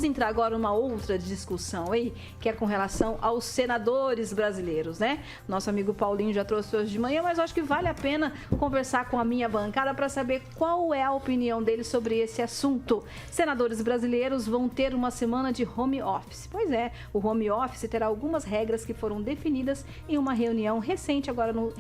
vamos entrar agora numa outra discussão aí, que é com relação aos senadores brasileiros, né? Nosso amigo Paulinho já trouxe hoje de manhã, mas eu acho que vale a pena conversar com a minha bancada para saber qual é a opinião dele sobre esse assunto. Senadores brasileiros vão ter uma semana de home office. Pois é, o home office terá algumas regras que foram definidas em uma reunião recente agora no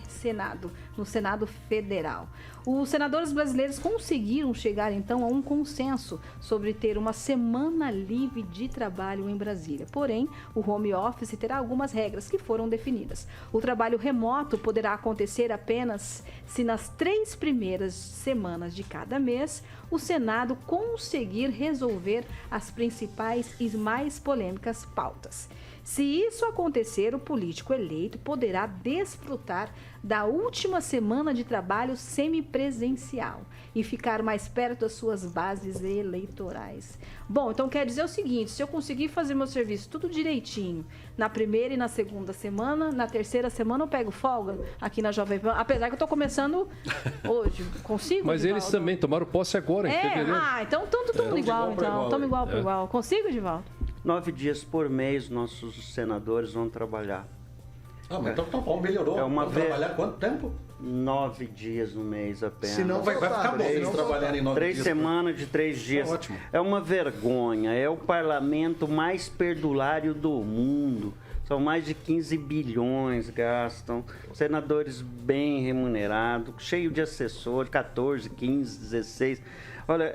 Senado Federal. Os senadores brasileiros conseguiram chegar, então, a um consenso sobre ter uma semana livre de trabalho em Brasília. Porém, o home office terá algumas regras que foram definidas. O trabalho remoto poderá acontecer apenas se nas 3 primeiras semanas de cada mês o Senado conseguir resolver as principais e mais polêmicas pautas. Se isso acontecer, o político eleito poderá desfrutar da última semana de trabalho semipresencial e ficar mais perto das suas bases eleitorais. Bom, então quer dizer o seguinte, se eu conseguir fazer meu serviço tudo direitinho, na primeira e na segunda semana, na terceira semana eu pego folga aqui na Jovem Pan, apesar que eu estou começando hoje. Consigo, Mas Divaldo? eles também tomaram posse agora, em fevereiro. Então estamos igual, então. Estamos igual para igual. Consigo, Divaldo? 9 dias por mês nossos senadores vão trabalhar. Mas então tá bom, melhorou. Vão trabalhar quanto tempo? 9 dias no mês apenas. Senão vai ficar bom eles trabalharem 9 dias. 3 semanas de 3 dias. Ótimo. É uma vergonha. É o parlamento mais perdulário do mundo. São mais de 15 bilhões gastam. Senadores bem remunerados, cheio de assessores, 14, 15, 16. Olha,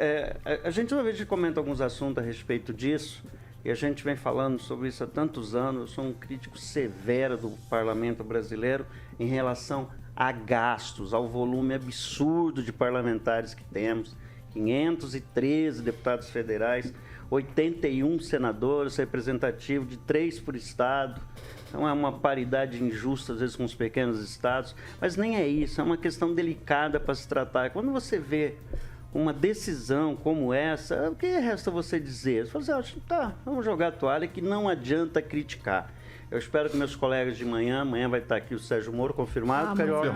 a gente uma vez comenta alguns assuntos a respeito disso. E a gente vem falando sobre isso há tantos anos. Eu sou um crítico severo do parlamento brasileiro em relação a gastos, ao volume absurdo de parlamentares que temos. 513 deputados federais, 81 senadores, representativo de 3 por estado. Então é uma paridade injusta, às vezes, com os pequenos estados. Mas nem é isso, é uma questão delicada para se tratar. Quando você vê uma decisão como essa, o que resta você dizer? Você fala assim, vamos jogar a toalha, que não adianta criticar. Eu espero que meus colegas de amanhã vai estar aqui o Sérgio Moro, confirmado, Carioca,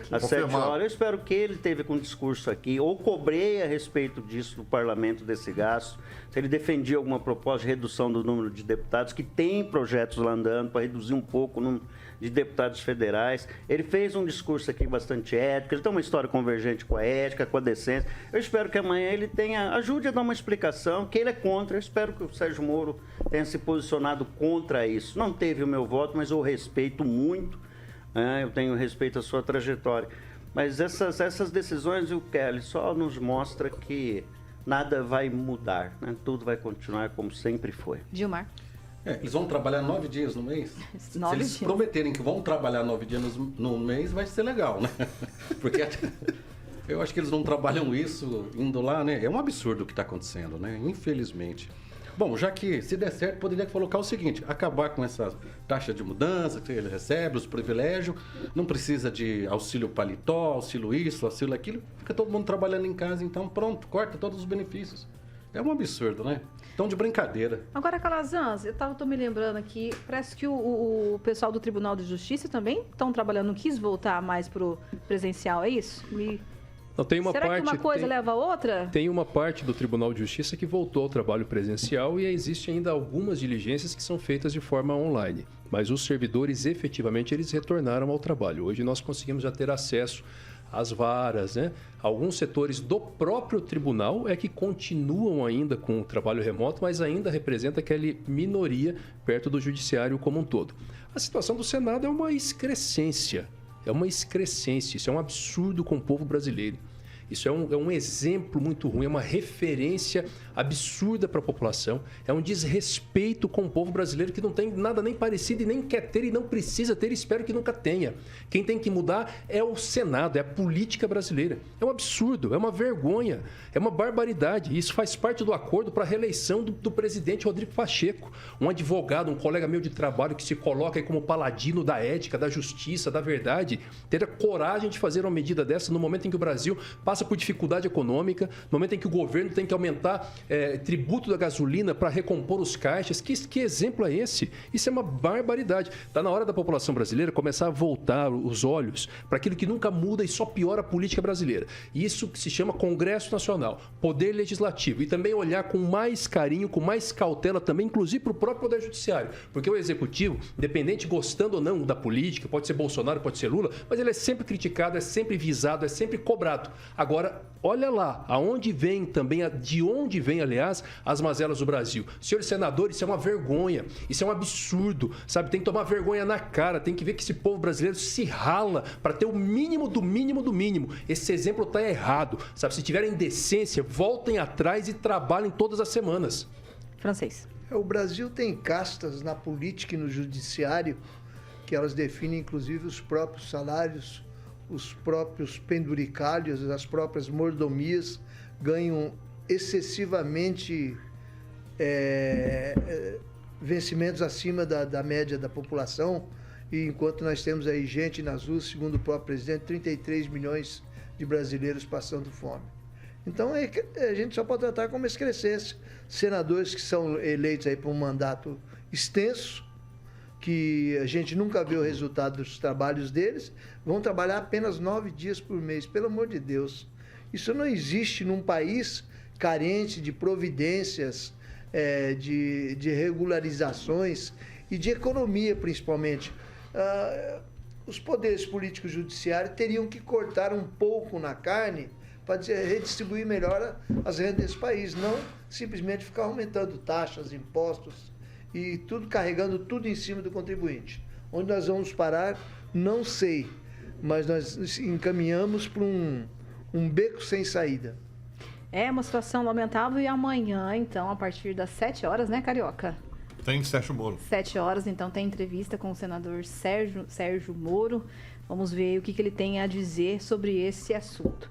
às 7 horas. Eu espero que ele teve com um discurso aqui, ou cobrei a respeito disso do parlamento, desse gasto, se ele defendia alguma proposta de redução do número de deputados, que tem projetos lá andando para reduzir um pouco o número de deputados federais. Ele fez um discurso aqui bastante ético, ele tem uma história convergente com a ética, com a decência. Eu espero que amanhã ele ajude a dar uma explicação, que ele é contra. Eu espero que o Sérgio Moro tenha se posicionado contra isso. Não teve o meu voto, mas eu respeito muito, eu tenho respeito à sua trajetória. Mas essas decisões, o Kelly, só nos mostra que nada vai mudar, né? Tudo vai continuar como sempre foi. Gilmar. Eles vão trabalhar 9 dias no mês? Se eles prometerem que vão trabalhar 9 dias no mês, vai ser legal, né? Porque eu acho que eles não trabalham isso indo lá, né? É um absurdo o que está acontecendo, né? Infelizmente. Bom, já que se der certo, poderia colocar o seguinte, acabar com essa taxa de mudança que ele recebe, os privilégios, não precisa de auxílio paletó, auxílio isso, auxílio aquilo, fica todo mundo trabalhando em casa, então pronto, corta todos os benefícios. É um absurdo, né? Então, de brincadeira. Agora, Calazans, tô me lembrando aqui, parece que o pessoal do Tribunal de Justiça também estão trabalhando, não quis voltar mais pro presencial, é isso? Não, tem uma Será parte, que uma coisa leva a outra? Tem uma parte do Tribunal de Justiça que voltou ao trabalho presencial e existe ainda algumas diligências que são feitas de forma online. Mas os servidores, efetivamente, eles retornaram ao trabalho. Hoje nós conseguimos já ter acesso às varas, né? Alguns setores do próprio tribunal é que continuam ainda com o trabalho remoto, mas ainda representa aquela minoria perto do judiciário como um todo. A situação do Senado é uma excrescência. Isso é um absurdo com o povo brasileiro. Isso é um exemplo muito ruim, é uma referência absurda para a população, é um desrespeito com o povo brasileiro que não tem nada nem parecido e nem quer ter e não precisa ter e espero que nunca tenha. Quem tem que mudar é o Senado, é a política brasileira. É um absurdo, é uma vergonha, é uma barbaridade. Isso faz parte do acordo para a reeleição do presidente Rodrigo Pacheco, um advogado, um colega meu de trabalho que se coloca aí como paladino da ética, da justiça, da verdade, ter a coragem de fazer uma medida dessa no momento em que o Brasil passa passa por dificuldade econômica, no momento em que o governo tem que aumentar tributo da gasolina para recompor os caixas. Que exemplo é esse? Isso é uma barbaridade. Está na hora da população brasileira começar a voltar os olhos para aquilo que nunca muda e só piora a política brasileira. Isso que se chama Congresso Nacional, Poder Legislativo, e também olhar com mais carinho, com mais cautela também, inclusive para o próprio Poder Judiciário. Porque o Executivo, independente gostando ou não da política, pode ser Bolsonaro, pode ser Lula, mas ele é sempre criticado, é sempre visado, é sempre cobrado. Agora, olha lá, de onde vem, aliás, as mazelas do Brasil. Senhores senadores, isso é uma vergonha, isso é um absurdo, sabe? Tem que tomar vergonha na cara, tem que ver que esse povo brasileiro se rala para ter o mínimo do mínimo do mínimo. Esse exemplo está errado, sabe? Se tiverem decência, voltem atrás e trabalhem todas as semanas. Francês. O Brasil tem castas na política e no judiciário que elas definem, inclusive, os próprios salários, os próprios penduricalhos, as próprias mordomias, ganham excessivamente vencimentos acima da média da população, e enquanto nós temos aí gente nas ruas, segundo o próprio presidente, 33 milhões de brasileiros passando fome. Então, a gente só pode tratar como excrescência. Senadores que são eleitos aí por um mandato extenso, que a gente nunca vê o resultado dos trabalhos deles, vão trabalhar apenas 9 dias por mês. Pelo amor de Deus. Isso não existe num país carente de providências, de regularizações e de economia, principalmente. Os poderes políticos e judiciários teriam que cortar um pouco na carne para redistribuir melhor as rendas desse país, não simplesmente ficar aumentando taxas, impostos e carregando tudo em cima do contribuinte. Onde nós vamos parar, não sei, mas nós encaminhamos para um beco sem saída. É uma situação lamentável, e amanhã, então, a partir das 7 horas, né, Carioca? Tem Sérgio Moro. 7 horas, então, tem entrevista com o senador Sérgio Moro. Vamos ver o que ele tem a dizer sobre esse assunto.